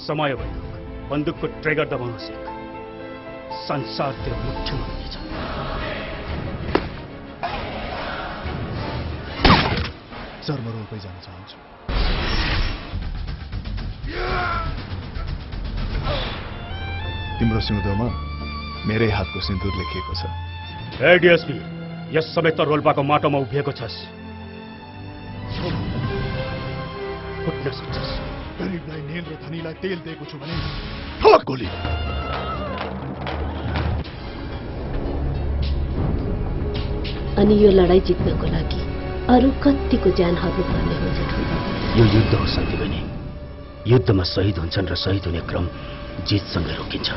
समय भयो बन्दुकको ट्रिगर दबाउन सिक संसारतिर मुठ्ठीमा हुनेछ सर म रोल्पै जान चाहन्छु तिम्रो सिउँदोमा मेरै हातको सिन्दुर लेखिएको छ हे डीएसपी यस समय त रोल्पाको माटोमा उभिएको छस् फुट्न सक्छस् गरीबलाई नेल र धनीलाई तेल दिएको छु भने ठोक गोली अनि यो लडाई जित्नको लागि अरु कतिको ज्यान हाल्नुपर्ने हुन्छ यो युद्ध हो सन्धिबनी युद्धमा शहीद हुन्छन् र शहीद हुने क्रम जितसँगै रोकिन्छ